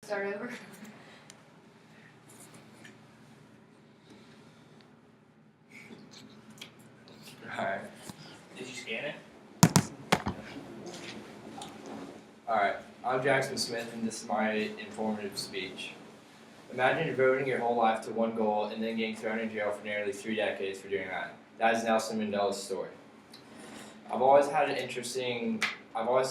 Start over. Alright. Did you scan it? Alright. I'm Jackson Smith, and this is my informative speech. Imagine devoting your whole life to one goal and then getting thrown in jail for nearly 3 decades for doing that. That is Nelson Mandela's story. I've always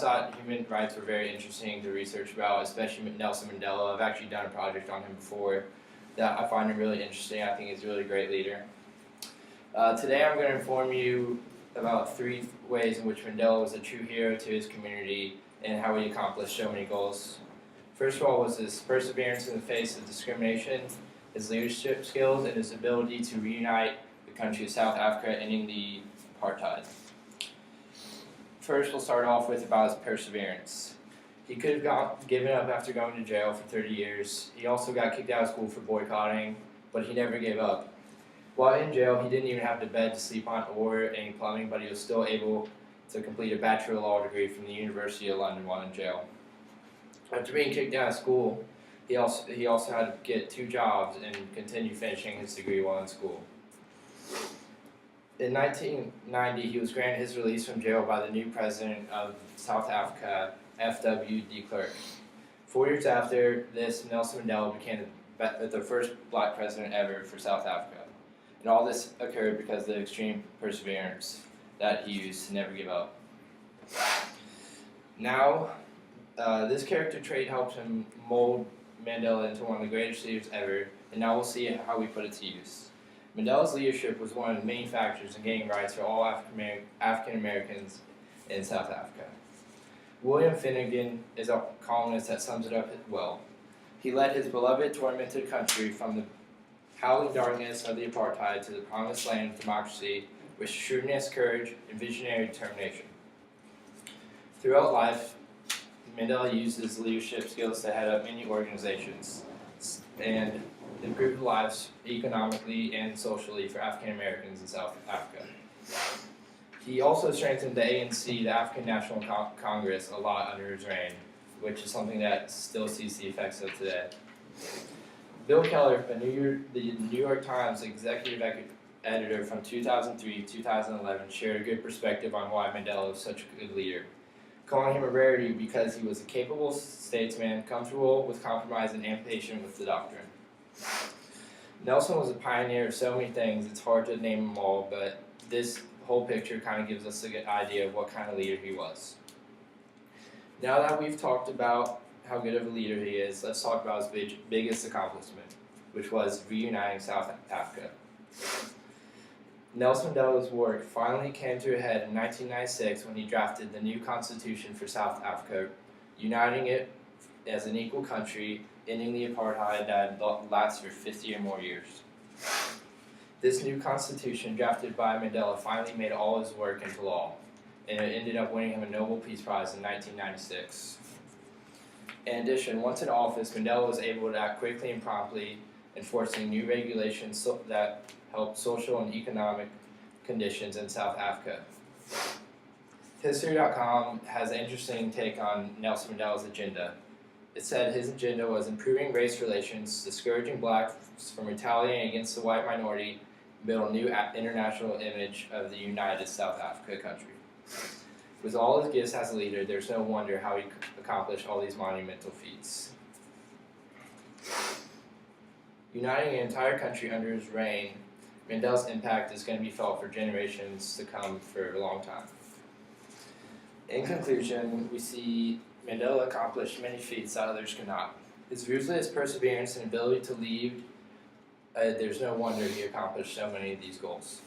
thought human rights were very interesting to research about, especially Nelson Mandela. I've actually done a project on him before that I find him really interesting. I think he's a really great leader. Today I'm going to inform you about 3 ways in which Mandela was a true hero to his community and how he accomplished so many goals. First of all was his perseverance in the face of discrimination, his leadership skills, and his ability to reunite the country of South Africa, ending the apartheid. First, we'll start off with about his perseverance. He could have given up after going to jail for 30 years. He also got kicked out of school for boycotting, but he never gave up. While in jail, he didn't even have a bed to sleep on or any plumbing, but he was still able to complete a Bachelor of Law degree from the University of London while in jail. After being kicked out of school, he also had to get 2 jobs and continue finishing his degree while in school. In 1990, he was granted his release from jail by the new president of South Africa, F.W. de Klerk. 4 years after this, Nelson Mandela became the first black president ever for South Africa. And all this occurred because of the extreme perseverance that he used to never give up. Now, this character trait helped him mold Mandela into one of the greatest leaders ever, and now we'll see how we put it to use. Mandela's leadership was one of the main factors in gaining rights for all African Americans in South Africa. William Finnegan is a columnist that sums it up well. He led his beloved, tormented country from the howling darkness of the apartheid to the promised land of democracy with shrewdness, courage, and visionary determination. Throughout life, Mandela used his leadership skills to head up many organizations and improve lives economically and socially for African Americans in South Africa. He also strengthened the ANC, the African National Congress, a lot under his reign, which is something that still sees the effects of today. Bill Keller, the New York Times executive editor from 2003 to 2011, shared a good perspective on why Mandela was such a good leader, calling him a rarity because he was a capable statesman, comfortable with compromise, and impatient with the doctrine. Nelson was a pioneer of so many things, it's hard to name them all, but this whole picture kind of gives us a good idea of what kind of leader he was. Now that we've talked about how good of a leader he is, let's talk about his biggest accomplishment, which was reuniting South Africa. Nelson Mandela's work finally came to a head in 1996 when he drafted the new constitution for South Africa, uniting it as an equal country, ending the apartheid that had lasted for 50 or more years. This new constitution, drafted by Mandela, finally made all his work into law, and it ended up winning him a Nobel Peace Prize in 1996. In addition, once in office, Mandela was able to act quickly and promptly, enforcing new regulations that helped social and economic conditions in South Africa. History.com has an interesting take on Nelson Mandela's agenda. It said his agenda was improving race relations, discouraging blacks from retaliating against the white minority, and build a new international image of the united South Africa country. With all his gifts as a leader, there's no wonder how he accomplished all these monumental feats. Uniting an entire country under his reign, Mandela's impact is going to be felt for generations to come for a long time. In conclusion, we see Mandela accomplished many feats that others could not. His ruthless perseverance and ability to lead, there's no wonder he accomplished so many of these goals.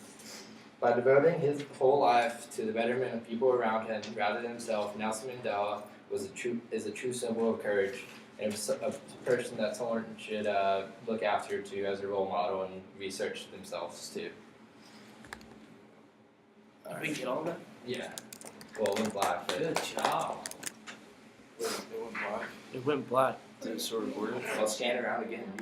By devoting his whole life to the betterment of people around him rather than himself, Nelson Mandela is a true symbol of courage and a person that someone should look after to as a role model and research themselves too. Did we get all of that? Yeah. Well, in black, but Good job. it went black. It went black. Did it sort of order? I'll scan around again.